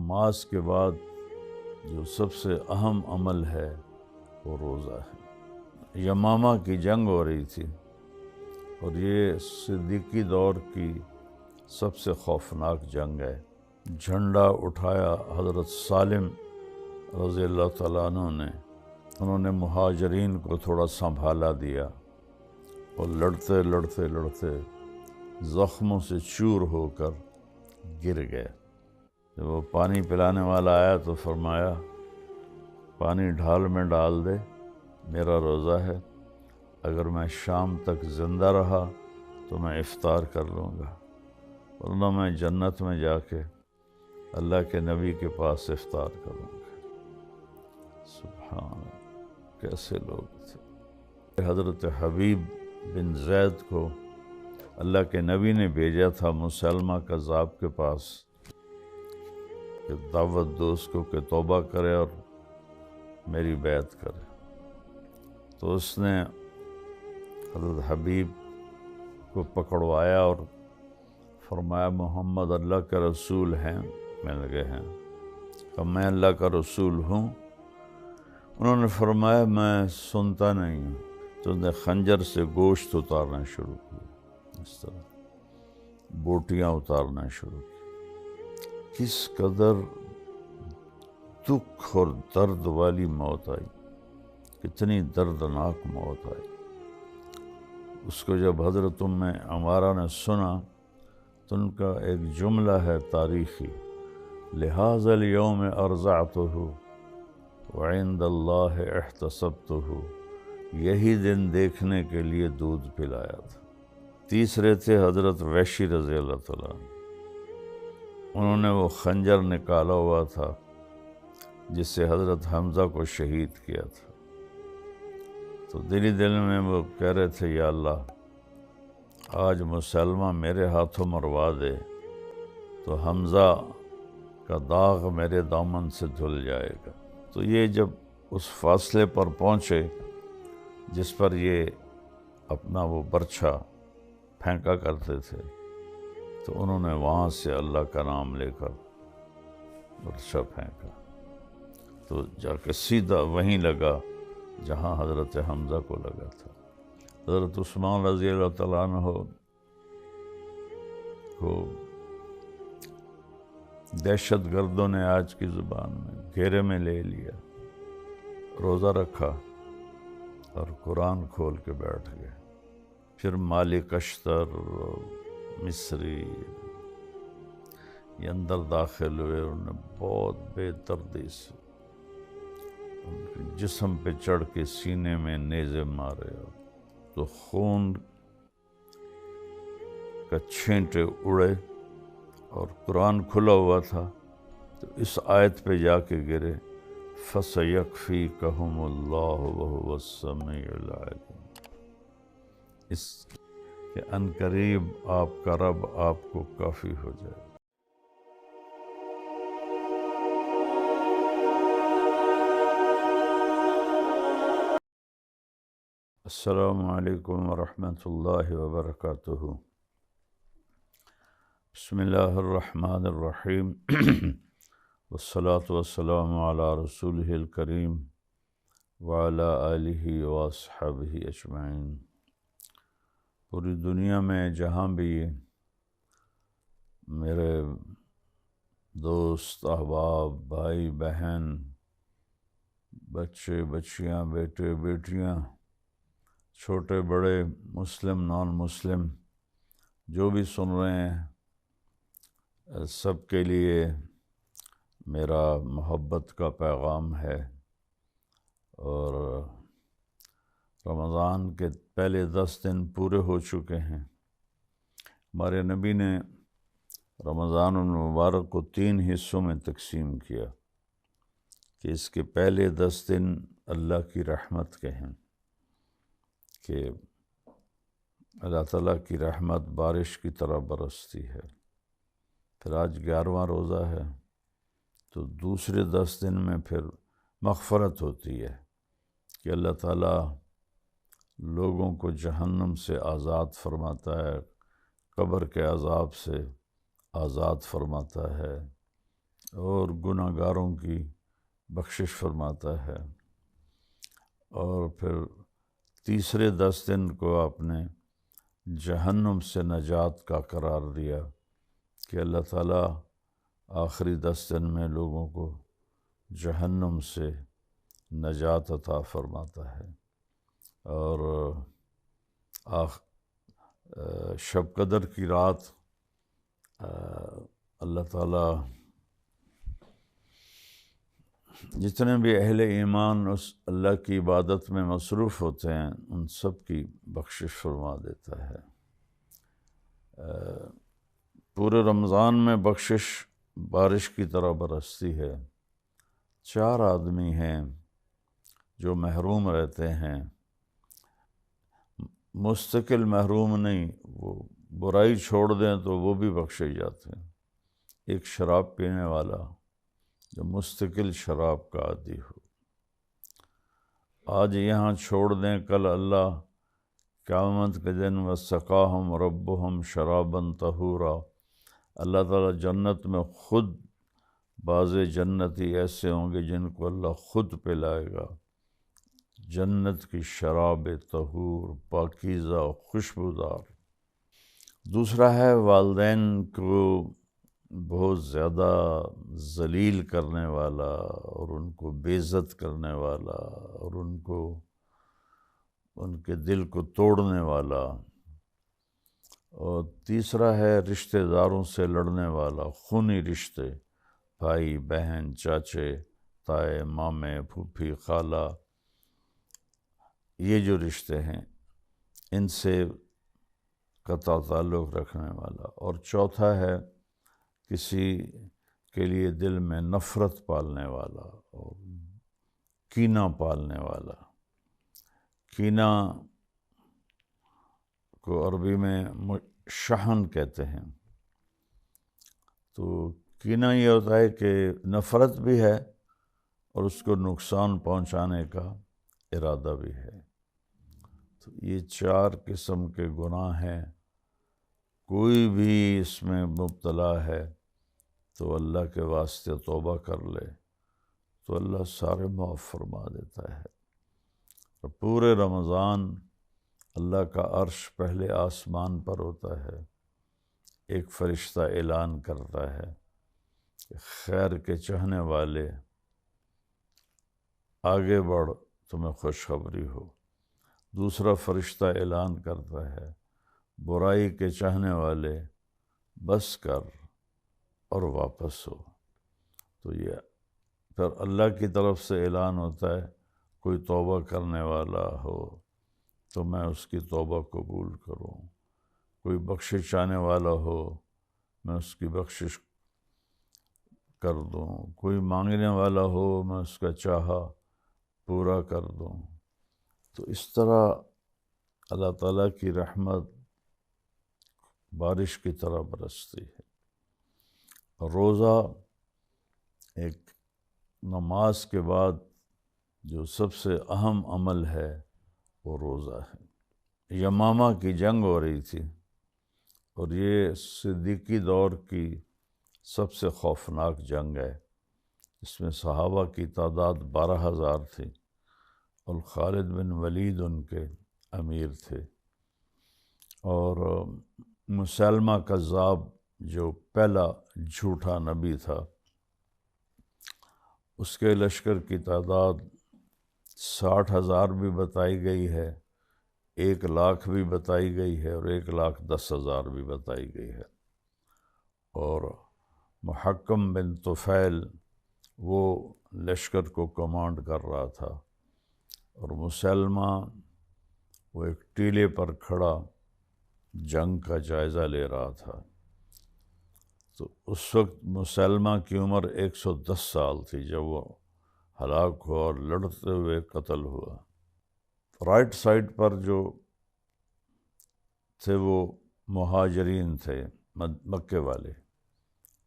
نماز کے بعد جو سب سے اہم عمل ہے وہ روزہ ہے۔ یمامہ کی جنگ ہو رہی تھی اور یہ صدیقی دور کی سب سے خوفناک جنگ ہے۔ جھنڈا اٹھایا حضرت سالم رضی اللہ تعالیٰ عنہ نے، انہوں نے مہاجرین کو تھوڑا سنبھالا دیا اور لڑتے لڑتے لڑتے زخموں سے چور ہو کر گر گئے۔ جب وہ پانی پلانے والا آیا تو فرمایا پانی ڈھال میں ڈال دے، میرا روزہ ہے، اگر میں شام تک زندہ رہا تو میں افطار کر لوں گا، ورنہ میں جنت میں جا کے اللہ کے نبی کے پاس افطار کروں گا۔ سبحان اللہ، کیسے لوگ تھے۔ حضرت حبیب بن زید کو اللہ کے نبی نے بھیجا تھا مسلمہ کذاب کے پاس کہ دعوت دو اس کو کہ توبہ کرے اور میری بیعت کرے، تو اس نے حضرت حبیب کو پکڑوایا اور فرمایا محمد اللہ کا رسول ہیں؟ میں لگے ہیں، کہ میں اللہ کا رسول ہوں؟ انہوں نے فرمایا میں سنتا نہیں ہوں۔ تو انہوں نے خنجر سے گوشت اتارنا شروع کیا، اس طرح بوٹیاں اتارنا شروع کی۔ کس قدر دکھ اور درد والی موت آئی، کتنی دردناک موت آئی۔ اس کو جب حضرت ام عمارہ نے سنا تو ان کا ایک جملہ ہے تاریخی، لہذا اليوم ارضعته وعند اللہ احتسبته، یہی دن دیکھنے کے لیے دودھ پلایا تھا۔ تیسرے تھے حضرت وحشی رضی اللہ تعالیٰ، انہوں نے وہ خنجر نکالا ہوا تھا جس سے حضرت حمزہ کو شہید کیا تھا، تو دلی دل میں وہ کہہ رہے تھے یا اللہ آج مسلمہ میرے ہاتھوں مروا دے تو حمزہ کا داغ میرے دامن سے دھل جائے گا۔ تو یہ جب اس فاصلے پر پہنچے جس پر یہ اپنا وہ برچھا پھینکا کرتے تھے، تو انہوں نے وہاں سے اللہ کا نام لے کر برچھا پھینکا تو جا کے سیدھا وہیں لگا جہاں حضرت حمزہ کو لگا تھا۔ حضرت عثمان رضی اللہ تعالیٰ عنہ کو دہشت گردوں نے آج کی زبان میں گھیرے میں لے لیا، روزہ رکھا اور قرآن کھول کے بیٹھ گئے۔ پھر مالک اشتر مصری یہ اندر داخل ہوئے، انہوں نے بہت بے دردی سے ان کے جسم پہ چڑھ کے سینے میں نیزے مارے، تو خون کا چھینٹے اڑے اور قرآن کھلا ہوا تھا تو اس آیت پہ جا کے گرے، فَسَيَكْفِيكَهُمُ اللَّهُ وَهُوَ السَّمِيعُ الْعَلِيمُ، اس کہ عنقریب آپ کا رب آپ کو کافی ہو جائے۔ السلام علیکم ورحمۃ اللہ وبرکاتہ۔ بسم اللہ الرحمن الرحیم والصلاة والسلام علی رسولہ الکریم وعلی آلہ واصحابہ اجمعین۔ پوری دنیا میں جہاں بھی میرے دوست احباب بھائی بہن بچے بچیاں بیٹے بیٹیاں چھوٹے بڑے مسلم نان مسلم جو بھی سن رہے ہیں، سب کے لیے میرا محبت کا پیغام ہے۔ اور رمضان کے پہلے 10 دن پورے ہو چکے ہیں۔ ہمارے نبی نے رمضان المبارک کو 3 حصوں میں تقسیم کیا کہ اس کے پہلے 10 دن اللہ کی رحمت کے ہیں، کہ اللہ تعالیٰ کی رحمت بارش کی طرح برستی ہے۔ پھر آج 11واں روزہ ہے تو دوسرے 10 دن میں پھر مغفرت ہوتی ہے کہ اللہ تعالیٰ لوگوں کو جہنم سے آزاد فرماتا ہے، قبر کے عذاب سے آزاد فرماتا ہے، اور گناہ گاروں کی بخشش فرماتا ہے۔ اور پھر تیسرے 10 دن کو آپ نے جہنم سے نجات کا قرار دیا کہ اللہ تعالیٰ آخری 10 دن میں لوگوں کو جہنم سے نجات عطا فرماتا ہے۔ اور شب قدر کی رات اللہ تعالیٰ جتنے بھی اہل ایمان اس اللہ کی عبادت میں مصروف ہوتے ہیں ان سب کی بخشش فرما دیتا ہے۔ پورے رمضان میں بخشش بارش کی طرح برستی ہے۔ 4 آدمی ہیں جو محروم رہتے ہیں، مستقل محروم نہیں، وہ برائی چھوڑ دیں تو وہ بھی بخشے جاتے ہیں۔ ایک شراب پینے والا جو مستقل شراب کا عادی ہو، آج یہاں چھوڑ دیں، کل اللہ قیامت کے دن وَسَقَاهُمْ رَبُّهُمْ شَرَابًا طَهُورًا، اللہ تعالیٰ جنت میں خود بعض جنتی ایسے ہوں گے جن کو اللہ خود پلائے گا جنت کی شراب طہور، پاکیزہ، خوشبودار۔ دوسرا ہے والدین کو بہت زیادہ ذلیل کرنے والا اور ان کو بے عزت کرنے والا اور ان کے دل کو توڑنے والا۔ اور تیسرا ہے رشتہ داروں سے لڑنے والا، خونی رشتے، بھائی بہن، چاچے تائے، مامے، پھوپھی، خالہ، یہ جو رشتے ہیں ان سے قطع تعلق رکھنے والا۔ اور چوتھا ہے کسی کے لیے دل میں نفرت پالنے والا اور کینہ پالنے والا۔ کینہ کو عربی میں شحن کہتے ہیں۔ تو کینہ یہ ہوتا ہے کہ نفرت بھی ہے اور اس کو نقصان پہنچانے کا ارادہ بھی ہے۔ تو یہ 4 قسم کے گناہ ہیں، کوئی بھی اس میں مبتلا ہے تو اللہ کے واسطے توبہ کر لے تو اللہ سارے معاف فرما دیتا ہے۔ اور پورے رمضان اللہ کا عرش پہلے آسمان پر ہوتا ہے، ایک فرشتہ اعلان کرتا ہے کہ خیر کے چاہنے والے آگے بڑھ، تمہیں خوشخبری ہو۔ دوسرا فرشتہ اعلان کرتا ہے برائی کے چاہنے والے بس کر اور واپس ہو۔ تو یہ پھر اللہ کی طرف سے اعلان ہوتا ہے کوئی توبہ کرنے والا ہو تو میں اس کی توبہ قبول کروں، کوئی بخشش چاہنے والا ہو میں اس کی بخشش کر دوں، کوئی مانگنے والا ہو میں اس کا چاہا پورا کر دوں۔ تو اس طرح اللہ تعالیٰ کی رحمت بارش کی طرح برستی ہے۔ روزہ ایک نماز کے بعد جو سب سے اہم عمل ہے وہ روزہ ہے۔ یمامہ کی جنگ ہو رہی تھی اور یہ صدیقی دور کی سب سے خوفناک جنگ ہے۔ اس میں صحابہ کی تعداد 12,000 تھی اور خالد بن ولید ان کے امیر تھے، اور مسلمہ کذاب جو پہلا جھوٹا نبی تھا اس کے لشکر کی تعداد 60,000 بھی بتائی گئی ہے، 1,00,000 بھی بتائی گئی ہے اور 1,10,000 بھی بتائی گئی ہے۔ اور محکم بن طفیل وہ لشکر کو کمانڈ کر رہا تھا، اور مسلمہ وہ ایک ٹیلے پر کھڑا جنگ کا جائزہ لے رہا تھا۔ تو اس وقت مسلمہ کی عمر 110 سال تھی جب وہ ہلاک ہوا اور لڑتے ہوئے قتل ہوا۔ رائٹ سائڈ پر جو تھے وہ مہاجرین تھے، مکے والے،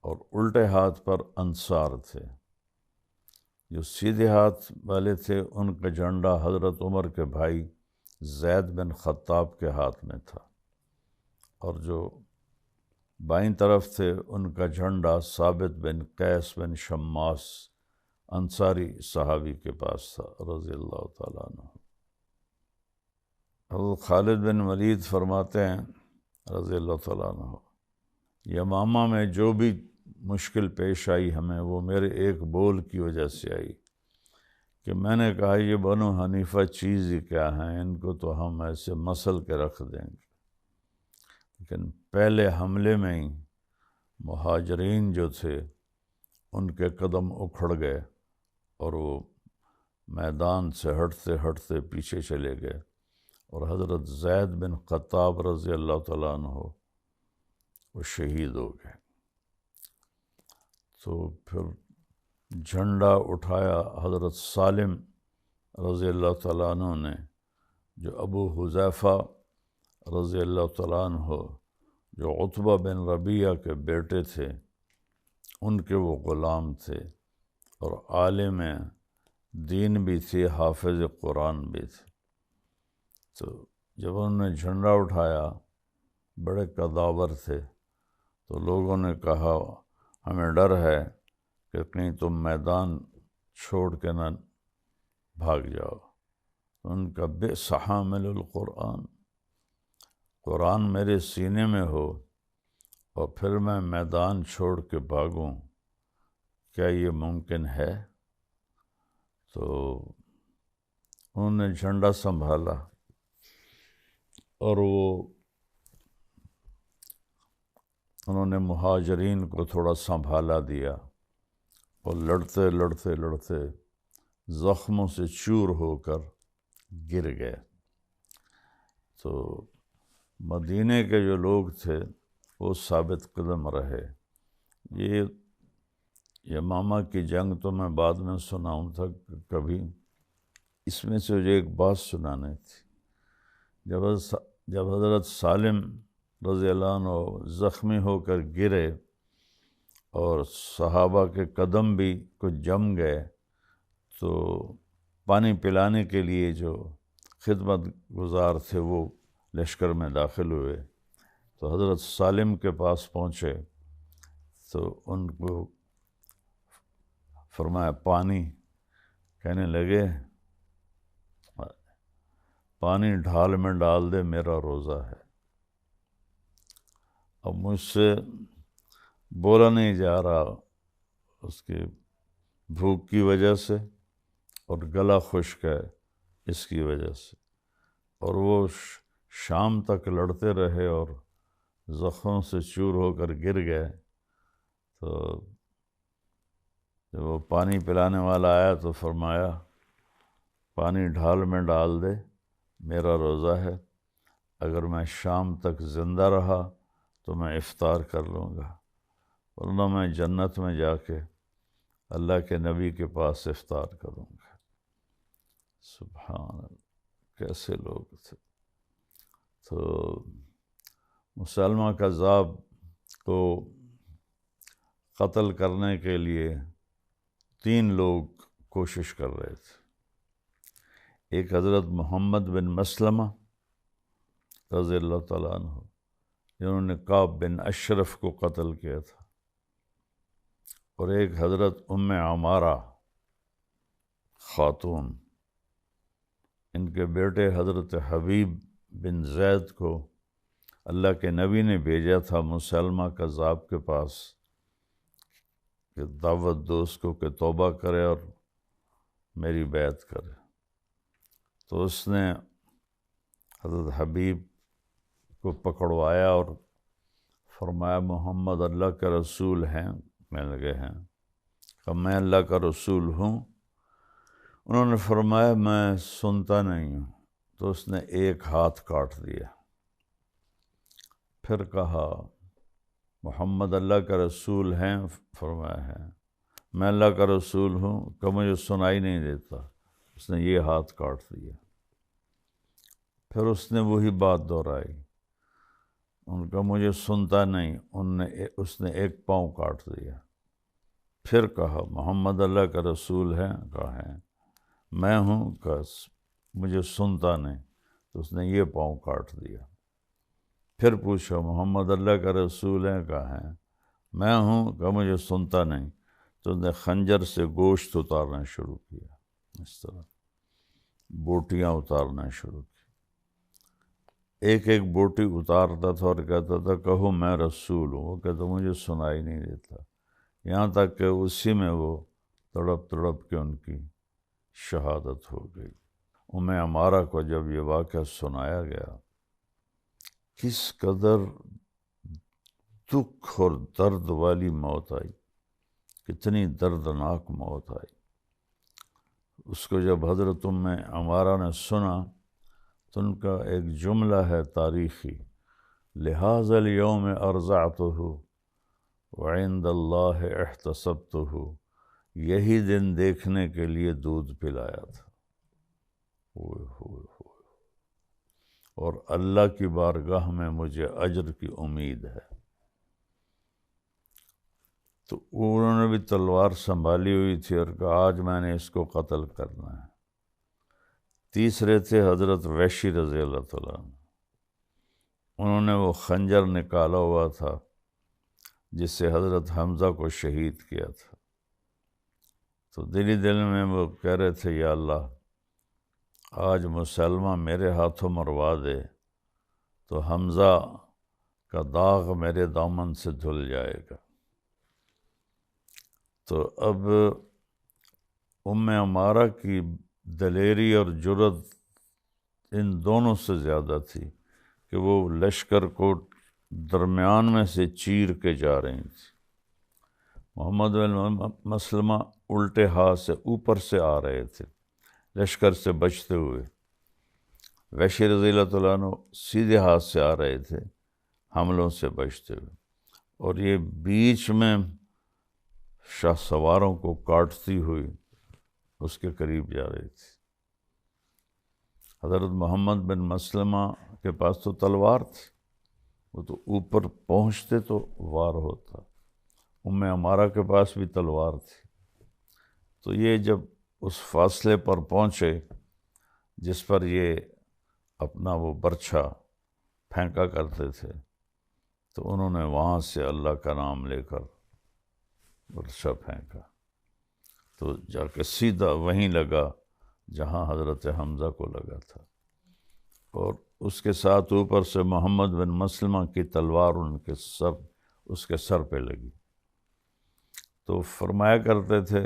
اور الٹے ہاتھ پر انصار تھے۔ جو سیدھے ہاتھ والے تھے ان کا جھنڈا حضرت عمر کے بھائی زید بن خطاب کے ہاتھ میں تھا، اور جو بائیں طرف تھے ان کا جھنڈا ثابت بن قیس بن شماس انصاری صحابی کے پاس تھا رضی اللہ تعالیٰ عنہ۔ حضرت خالد بن ولید فرماتے ہیں رضی اللہ تعالیٰ عنہ، یمامہ میں جو بھی مشکل پیش آئی ہمیں وہ میرے ایک بول کی وجہ سے آئی کہ میں نے کہا یہ بنو حنیفہ چیز ہی کیا ہیں، ان کو تو ہم ایسے مسل کے رکھ دیں گے، لیکن پہلے حملے میں ہی مہاجرین جو تھے ان کے قدم اکھڑ گئے اور وہ میدان سے ہٹتے ہٹتے پیچھے چلے گئے، اور حضرت زید بن خطاب رضی اللہ تعالیٰ عنہ وہ شہید ہو گئے۔ تو پھر جھنڈا اٹھایا حضرت سالم رضی اللہ تعالیٰ عنہ نے، جو ابو حذیفہ رضی اللہ تعالیٰ عنہ جو عتبہ بن ربیعہ کے بیٹے تھے ان کے وہ غلام تھے، اور عالم دین بھی تھے، حافظ قرآن بھی تھے۔ تو جب انہوں نے جھنڈا اٹھایا، بڑے قداور تھے، تو لوگوں نے کہا ہمیں ڈر ہے کہ کہیں تم میدان چھوڑ کے نہ بھاگ جاؤ۔ ان کا بئس حامل القرآن، قرآن میرے سینے میں ہو اور پھر میں میدان چھوڑ کے بھاگوں، کیا یہ ممکن ہے؟ تو انہوں نے جھنڈا سنبھالا اور انہوں نے مہاجرین کو تھوڑا سنبھالا دیا، اور لڑتے لڑتے لڑتے زخموں سے چور ہو کر گر گئے۔ تو مدینہ کے جو لوگ تھے وہ ثابت قدم رہے۔ یہ یمامہ کی جنگ تو میں بعد میں سناؤں تھا کبھی، اس میں سے مجھے ایک بات سنانے تھی۔ جب حضرت سالم رضی اللہ عنہ زخمی ہو کر گرے اور صحابہ کے قدم بھی کچھ جم گئے، تو پانی پلانے کے لیے جو خدمت گزار تھے وہ لشکر میں داخل ہوئے، تو حضرت سالم کے پاس پہنچے تو ان کو فرمایا پانی، کہنے لگے پانی ڈھال میں ڈال دے، میرا روزہ ہے۔ اب مجھ سے بولا نہیں جا رہا اس کی بھوک کی وجہ سے، اور گلا خشک ہے اس کی وجہ سے، اور وہ شام تک لڑتے رہے اور زخموں سے چور ہو کر گر گئے۔ تو جب وہ پانی پلانے والا آیا تو فرمایا پانی ڈھال میں ڈال دے، میرا روزہ ہے، اگر میں شام تک زندہ رہا تو میں افطار کر لوں گا، ورنہ میں جنت میں جا کے اللہ کے نبی کے پاس افطار کروں گا۔ سبحان اللہ، کیسے لوگ تھے۔ تو مسلمہ کذاب کو قتل کرنے کے لیے 3 لوگ کوشش کر رہے تھے۔ ایک حضرت محمد بن مسلمہ رضی اللہ تعالیٰ عنہ، جنہوں نے کعب بن اشرف کو قتل کیا تھا، اور ایک حضرت ام عمارہ خاتون، ان کے بیٹے حضرت حبیب بن زید کو اللہ کے نبی نے بھیجا تھا مسلمہ کذاب کے پاس کہ دعوت دو اس کو کہ توبہ کرے اور میری بیعت کرے۔ تو اس نے حضرت حبیب کو پکڑوایا اور فرمایا محمد اللہ کا رسول ہیں؟ میں لگے ہیں، کہ میں اللہ کا رسول ہوں۔ انہوں نے فرمایا میں سنتا نہیں ہوں، تو اس نے ایک ہاتھ کاٹ دیا۔ پھر کہا محمد اللہ کا رسول ہیں؟ فرمایا ہے۔ میں اللہ کا رسول ہوں، کہ مجھے سنائی نہیں دیتا، اس نے یہ ہاتھ کاٹ دیا۔ پھر اس نے وہی بات دہرائی، ان کا مجھے سنتا نہیں، اس نے ایک پاؤں کاٹ دیا۔ پھر کہا محمد اللہ کا رسول ہے؟ کہا ہے۔ میں ہوں، کہ مجھے سنتا نہیں، تو اس نے یہ پاؤں کاٹ دیا۔ پھر پوچھا محمد اللہ کا رسول ہیں؟ کہا ہے میں ہوں۔ کہا مجھے سنتا نہیں۔ تو اس نے خنجر سے گوشت اتارنا شروع کیا، اس طرح بوٹیاں اتارنا شروع کی۔ ایک ایک بوٹی اتارتا تھا اور کہتا تھا کہو میں رسول ہوں۔ وہ کہتا مجھے سنائی نہیں دیتا، یہاں تک کہ اسی میں وہ تڑپ تڑپ کے ان کی شہادت ہو گئی۔ عمارہ کو جب یہ واقعہ سنایا گیا، کس قدر دکھ اور درد والی موت آئی، کتنی دردناک موت آئی۔ اس کو جب حضرت عمارہ نے سنا تو ان کا ایک جملہ ہے تاریخی، لہذا اليوم ارضعته وعند اللہ احتسبته، یہی دن دیکھنے کے لیے دودھ پلایا تھا، اور اللہ کی بارگاہ میں مجھے اجر کی امید ہے۔ تو انہوں نے بھی تلوار سنبھالی ہوئی تھی اور کہا آج میں نے اس کو قتل کرنا ہے۔ تیسرے تھے حضرت وحشی رضی اللہ عنہ، انہوں نے وہ خنجر نکالا ہوا تھا جس سے حضرت حمزہ کو شہید کیا تھا۔ تو دلی دل میں وہ کہہ رہے تھے یا اللہ آج مسلمہ میرے ہاتھوں مروا دے تو حمزہ کا داغ میرے دامن سے دھل جائے گا۔ تو اب عمارہ کی دلیری اور جرت ان دونوں سے زیادہ تھی کہ وہ لشکر کو درمیان میں سے چیر کے جا رہی تھی۔ محمد بن مسلمہ الٹے ہاتھ سے اوپر سے آ رہے تھے لشکر سے بچتے ہوئے، وحشی رضی اللہ عنہ سیدھے ہاتھ سے آ رہے تھے حملوں سے بچتے ہوئے، اور یہ بیچ میں شاہ سواروں کو کاٹتی ہوئی اس کے قریب جا رہی تھی۔ حضرت محمد بن مسلمہ کے پاس تو تلوار تھی، وہ تو اوپر پہنچتے تو وار ہوتا۔ عمارہ کے پاس بھی تلوار تھی۔ تو یہ جب اس فاصلے پر پہنچے جس پر یہ اپنا وہ برچھا پھینکا کرتے تھے، تو انہوں نے وہاں سے اللہ کا نام لے کر برچھا پھینکا، تو جا کے سیدھا وہیں لگا جہاں حضرت حمزہ کو لگا تھا، اور اس کے ساتھ اوپر سے محمد بن مسلمہ کی تلوار اس کے سر پہ لگی۔ تو فرمایا کرتے تھے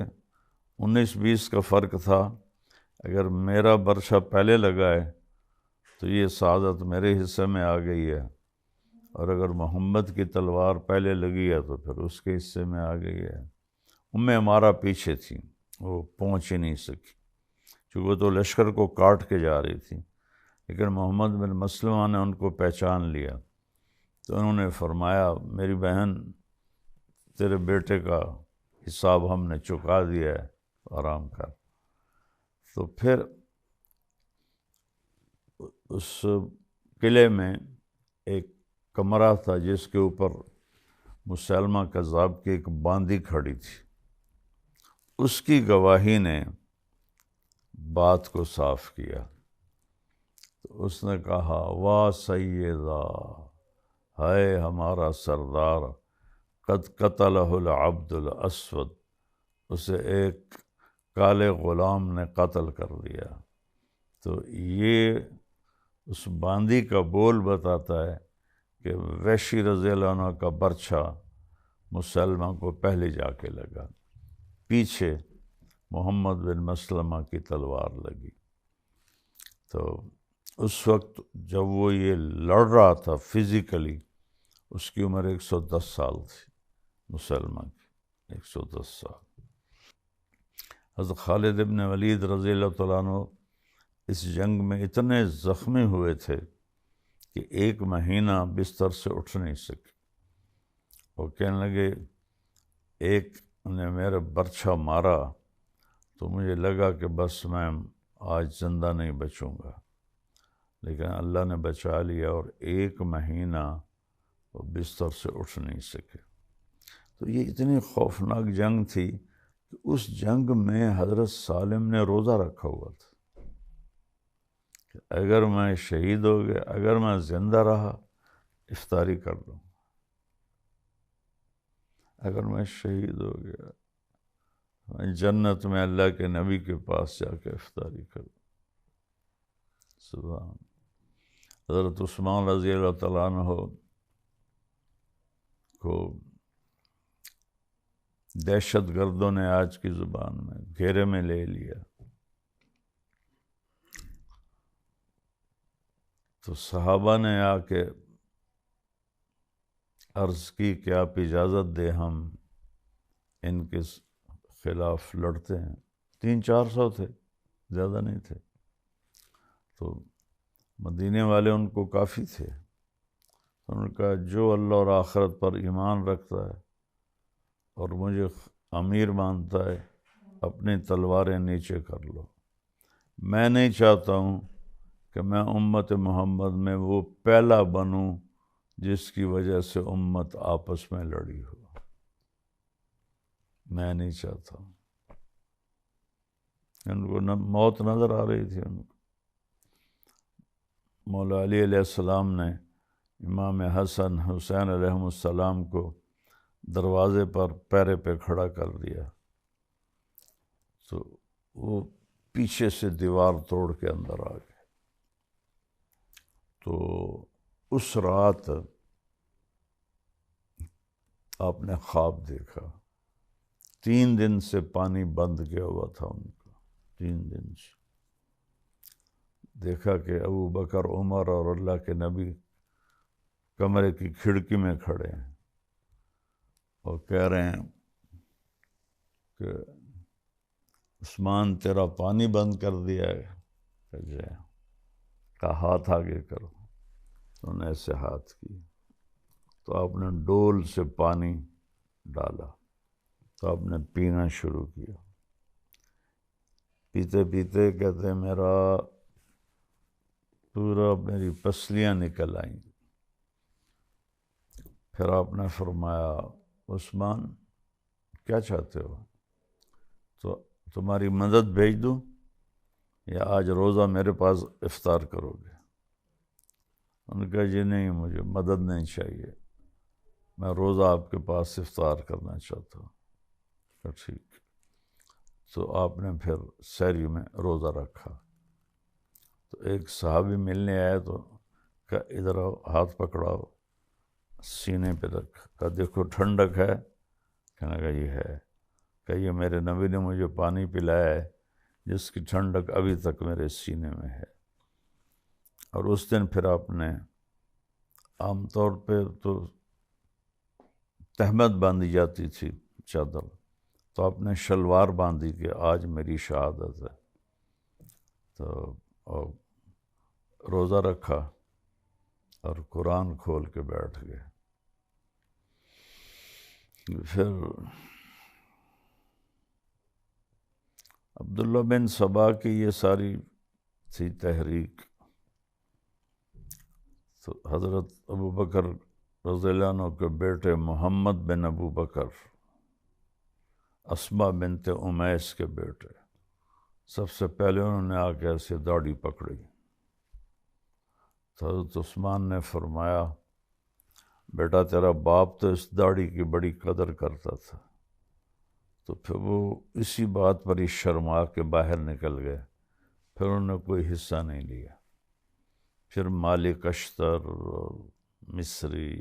19-20 کا فرق تھا، اگر میرا برچھا پہلے لگا ہے تو یہ سعادت میرے حصے میں آ گئی ہے، اور اگر محمد کی تلوار پہلے لگی ہے تو پھر اس کے حصے میں آ گئی ہے۔ عمارہ پیچھے تھی، وہ پہنچ ہی نہیں سکی چونکہ وہ تو لشکر کو کاٹ کے جا رہی تھی، لیکن محمد بن مسلمہ نے ان کو پہچان لیا، تو انہوں نے فرمایا میری بہن تیرے بیٹے کا حساب ہم نے چکا دیا ہے، آرام کر۔ تو پھر اس قلعے میں ایک کمرہ تھا جس کے اوپر مسلمہ کذاب کی ایک باندی کھڑی تھی، اس کی گواہی نے بات کو صاف کیا۔ تو اس نے کہا واہ سیدہ، ہائے ہمارا سردار، قد قتلہ العبد الاسود، اسے ایک کالے غلام نے قتل کر دیا۔ تو یہ اس باندی کا بول بتاتا ہے کہ وحشی رضی اللہ عنہ کا برچھا مسلمہ کو پہلے جا کے لگا، پیچھے محمد بن مسلمہ کی تلوار لگی۔ تو اس وقت جب وہ یہ لڑ رہا تھا فزیکلی، اس کی عمر 110 سال تھی، مسلمہ کی 110 سال۔ حضرت خالد ابن ولید رضی اللہ عنہ اس جنگ میں اتنے زخمی ہوئے تھے کہ 1 مہینہ بستر سے اٹھ نہیں سکے، اور کہنے لگے ایک نے میرا برچھا مارا تو مجھے لگا کہ بس میں آج زندہ نہیں بچوں گا، لیکن اللہ نے بچا لیا، اور 1 مہینہ وہ بستر سے اٹھ نہیں سکے۔ تو یہ اتنی خوفناک جنگ تھی کہ اس جنگ میں حضرت سالم نے روزہ رکھا ہوا تھا کہ اگر میں شہید ہو گیا، اگر میں زندہ رہا افطاری کر لوں، اگر میں شہید ہو گیا میں جنت میں اللہ کے نبی کے پاس جا کے افطاری کروں۔ سبحان۔ حضرت عثمان رضی اللہ تعالیٰ عنہ کو دہشت گردوں نے آج کی زبان میں گھیرے میں لے لیا، تو صحابہ نے آ کے عرض کی کہ آپ اجازت دیں ہم ان کے خلاف لڑتے ہیں۔ 300-400 تھے، زیادہ نہیں تھے، تو مدینے والے ان کو کافی تھے۔ انہوں نے کہا جو اللہ اور آخرت پر ایمان رکھتا ہے اور مجھے امیر مانتا ہے اپنی تلواریں نیچے کر لو، میں نہیں چاہتا ہوں کہ میں امت محمد میں وہ پہلا بنوں جس کی وجہ سے امت آپس میں لڑی ہو، میں نہیں چاہتا ہوں۔ ان کو موت نظر آ رہی تھی ان کو۔ مولا علی علیہ السلام نے امام حسن حسین علیہ السلام کو دروازے پر پیرے پہ کھڑا کر دیا، تو وہ پیچھے سے دیوار توڑ کے اندر آ گئے۔ تو اس رات آپ نے خواب دیکھا، 3 دن سے پانی بند کیا ہوا تھا ان کا، 3 دن سے دیکھا کہ ابو بکر عمر اور اللہ کے نبی کمرے کی کھڑکی میں کھڑے ہیں اور کہہ رہے ہیں کہ عثمان تیرا پانی بند کر دیا ہے، کہا ہاتھ آگے کرو، انہوں نے ایسے ہاتھ کی تو آپ نے ڈول سے پانی ڈالا، تو آپ نے پینا شروع کیا۔ پیتے پیتے کہتے میرا پورا میری پسلیاں نکل آئیں۔ پھر آپ نے فرمایا عثمان کیا چاہتے ہو، تو تمہاری مدد بھیج دوں یا آج روزہ میرے پاس افطار کرو گے؟ انہوں نے کہا جی نہیں، مجھے مدد نہیں چاہیے، میں روزہ آپ کے پاس افطار کرنا چاہتا ہوں۔ تو ٹھیک، تو آپ نے پھر سحری میں روزہ رکھا۔ تو ایک صحابی ملنے آئے تو کہا ادھر آؤ، ہاتھ پکڑاؤ، سینے پہ رکھ، کہا دیکھو ٹھنڈک ہے، کہنے لگا یہ ہے، کہ یہ میرے نبی نے مجھے پانی پلایا ہے جس کی ٹھنڈک ابھی تک میرے سینے میں ہے۔ اور اس دن پھر آپ نے عام طور پہ تو تہمت باندھی جاتی تھی چادر، تو آپ نے شلوار باندھی کہ آج میری شہادت ہے، تو اور روزہ رکھا اور قرآن کھول کے بیٹھ گئے۔ پھر عبداللہ بن سبا کی یہ ساری تھی تحریک، تو حضرت ابو بکر رضی اللہ عنہ کے بیٹے محمد بن ابو بکر، اسما بنت امیس کے بیٹے، سب سے پہلے انہوں نے آ کے ایسے داڑھی پکڑی، تو حضرت عثمان نے فرمایا بیٹا تیرا باپ تو اس داڑھی کی بڑی قدر کرتا تھا، تو پھر وہ اسی بات پر ہی شرما کے باہر نکل گئے، پھر انہوں نے کوئی حصہ نہیں لیا۔ پھر مالک اشتر اور مصری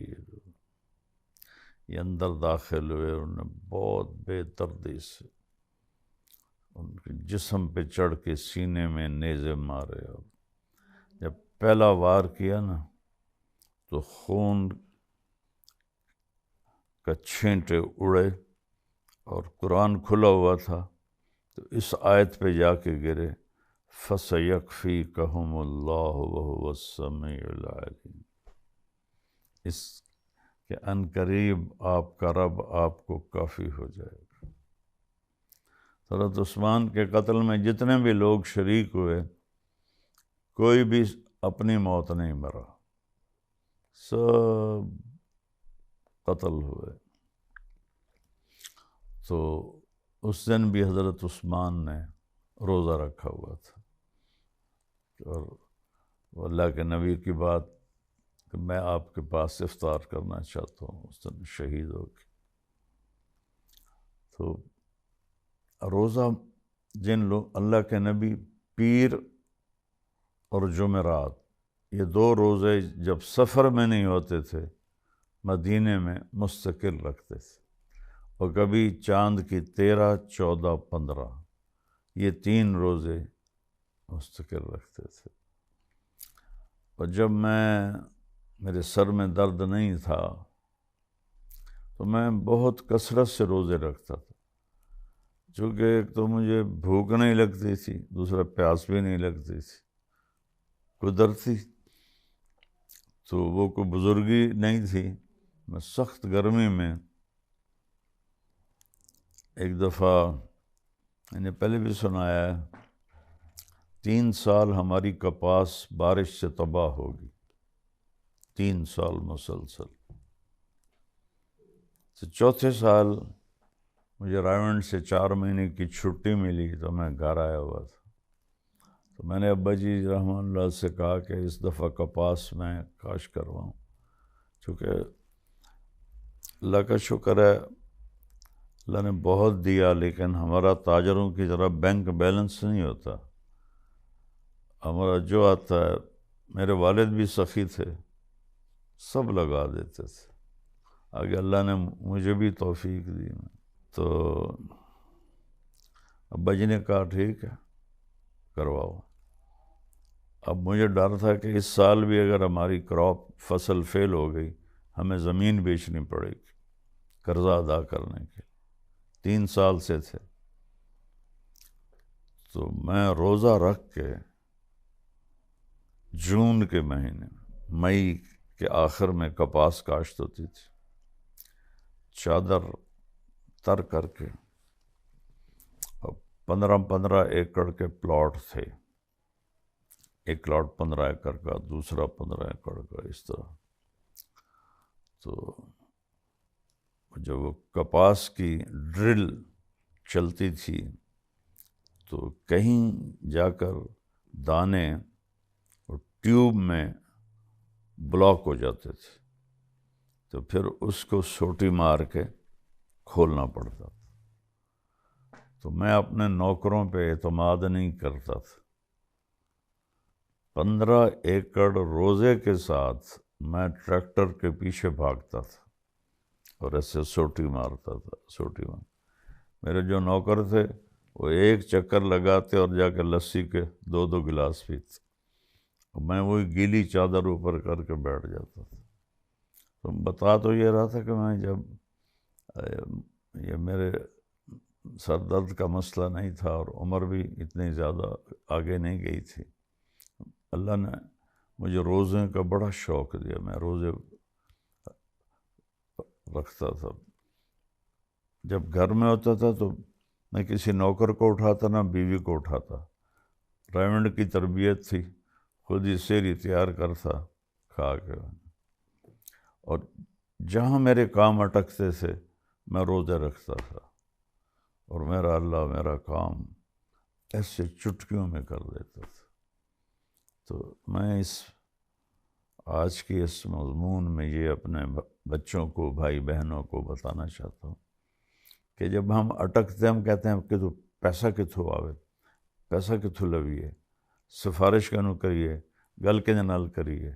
یہ اندر داخل ہوئے، انہوں نے بہت بے دردی سے ان کے جسم پہ چڑھ کے سینے میں نیزے مارے، اور جب پہلا وار کیا نا تو خون کا چھینٹے اڑے، اور قرآن کھلا ہوا تھا تو اس آیت پہ جا کے گرے فَسَيَكْفِيكَهُمُ اللَّهُ وَهُوَ السَّمِيعُ الْعَلِيمُ، اس کہ عنقریب آپ کا رب آپ کو کافی ہو جائے گا۔ حضرت عثمان کے قتل میں جتنے بھی لوگ شریک ہوئے کوئی بھی اپنی موت نہیں مرا، سب قتل ہوئے۔ تو اس دن بھی حضرت عثمان نے روزہ رکھا ہوا تھا، اور اللہ کے نبی کی بات کہ میں آپ کے پاس افطار کرنا چاہتا ہوں، اس دن شہید ہو گئی۔ تو روزہ جن لوگ اللہ کے نبی پیر اور جمعرات، یہ 2 روزے جب سفر میں نہیں ہوتے تھے مدینے میں مستقل رکھتے تھے، اور کبھی چاند کی 13، 14، 15 یہ 3 روزے مستقل رکھتے تھے۔ اور جب میرے سر میں درد نہیں تھا تو میں بہت کثرت سے روزے رکھتا تھا، چونکہ ایک تو مجھے بھوک نہیں لگتی تھی، دوسرا پیاس بھی نہیں لگتی تھی قدرتی، تو وہ کوئی بزرگی نہیں تھی۔ میں سخت گرمی میں ایک دفعہ میں نے پہلے بھی سنایا ہے، 3 سال ہماری کپاس بارش سے تباہ ہوگی، 3 سال مسلسل۔ تو چوتھے سال مجھے رائمنڈ سے 4 مہینے کی چھٹی ملی تو میں گھر آیا ہوا تھا، تو میں نے ابا جی رحمۃ اللہ سے کہا کہ اس دفعہ کپاس میں کاشت کرواؤں، چونکہ اللہ کا شکر ہے اللہ نے بہت دیا، لیکن ہمارا تاجروں کی طرح بینک بیلنس نہیں ہوتا، ہمارا جو آتا ہے، میرے والد بھی سخی تھے، سب لگا دیتے تھے، آگے اللہ نے مجھے بھی توفیق دی۔ تو ابا جی نے کہا ٹھیک ہے کرواؤ۔ اب مجھے ڈر تھا کہ اس سال بھی اگر ہماری کراپ فصل فیل ہو گئی ہمیں زمین بیچنی پڑے گی قرضہ ادا کرنے کے، 3 سال سے تھے۔ تو میں روزہ رکھ کے جون کے مہینے، مئی کے آخر میں کپاس کاشت ہوتی تھی، چادر تر کر کے، اور 15 ایکڑ کے پلاٹ تھے، ایک پلاٹ 15 ایکڑ کا، دوسرا 15 ایکڑ کا، اس طرح۔ تو جب وہ کپاس کی ڈرل چلتی تھی تو کہیں جا کر دانے ٹیوب میں بلاک ہو جاتے تھے، تو پھر اس کو سوٹی مار کے کھولنا پڑتا تھا۔ تو میں اپنے نوکروں پہ اعتماد نہیں کرتا تھا، 15 ایکڑ روزے کے ساتھ میں ٹریکٹر کے پیچھے بھاگتا تھا اور ایسے سوٹی مارتا تھا، سوٹی مار۔ میرے جو نوکر تھے وہ ایک چکر لگاتے اور جا کے لسی کے 2 گلاس پیتے، میں وہی گیلی چادر اوپر کر کے بیٹھ جاتا تھا۔ تو بتا تو یہ رہا تھا کہ میں جب یہ میرے سر درد کا مسئلہ نہیں تھا اور عمر بھی اتنی زیادہ آگے نہیں گئی تھی، اللہ نے مجھے روزے کا بڑا شوق دیا، میں روزے رکھتا تھا۔ جب گھر میں ہوتا تھا تو نہ کسی نوکر کو اٹھاتا نہ بیوی کو اٹھاتا، ریمنڈ کی تربیت تھی، خود ہی سیری تیار کرتا کھا کے، اور جہاں میرے کام اٹکتے تھے میں روزے رکھتا تھا، اور اللہ میرا کام ایسے چٹکیوں میں کر دیتا تھا۔ تو میں آج کی اس مضمون میں یہ اپنے بچوں کو، بھائی بہنوں کو بتانا چاہتا ہوں کہ جب ہم اٹکتے ہم کہتے ہیں کہ تو پیسہ کتھوں آوے، پیسہ کتھوں لویے، سفارش کنو کریے، گل کے نال کریے،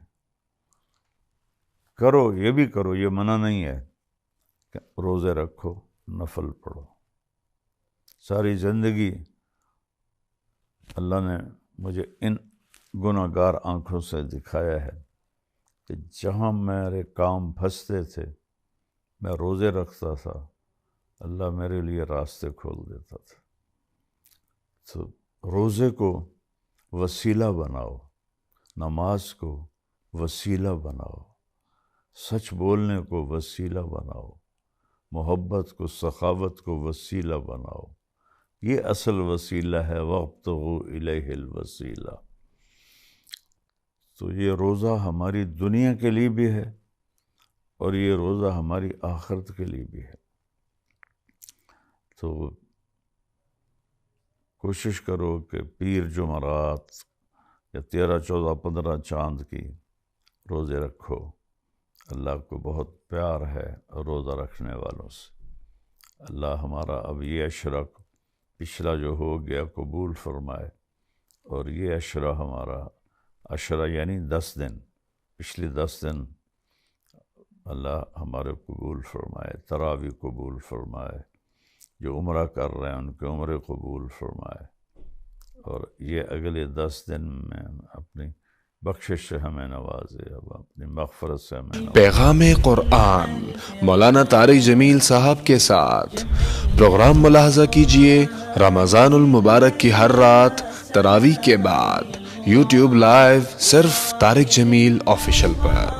کرو یہ بھی کرو، یہ منع نہیں ہے کہ روزے رکھو، نفل پڑھو۔ ساری زندگی اللہ نے مجھے ان گناہ گار آنکھوں سے دکھایا ہے کہ جہاں میرے کام پھنستے تھے میں روزے رکھتا تھا، اللہ میرے لیے راستے کھول دیتا تھا۔ تو روزے کو وسیلہ بناؤ، نماز کو وسیلہ بناؤ، سچ بولنے کو وسیلہ بناؤ، محبت کو، سخاوت کو وسیلہ بناؤ، یہ اصل وسیلہ ہے، وابتغوا الیہ الوسیلہ۔ تو یہ روزہ ہماری دنیا کے لیے بھی ہے اور یہ روزہ ہماری آخرت کے لیے بھی ہے۔ تو کوشش کرو کہ پیر جمعرات یا 13، 14، 15 چاند کی روزے رکھو، اللہ کو بہت پیار ہے روزہ رکھنے والوں سے۔ اللہ ہمارا اب یہ عشرہ پچھلا جو ہو گیا قبول فرمائے، اور یہ عشرہ ہمارا عشرہ یعنی 10 دن، پچھلی 10 دن اللہ ہمارے قبول فرمائے، تراویح قبول فرمائے، جو عمرہ کر رہے ہیں ان کے عمرے قبول فرمائے، اور یہ اگلے 10 دن میں اپنی بخشش سے ہمیں نوازے، اب اپنی مغفرت سے ہمیں نوازے۔ پیغام قرآن مولانا طارق جمیل صاحب کے ساتھ پروگرام ملاحظہ کیجئے رمضان المبارک کی ہر رات تراویح کے بعد یوٹیوب لائیو صرف طارق جمیل آفیشل پر۔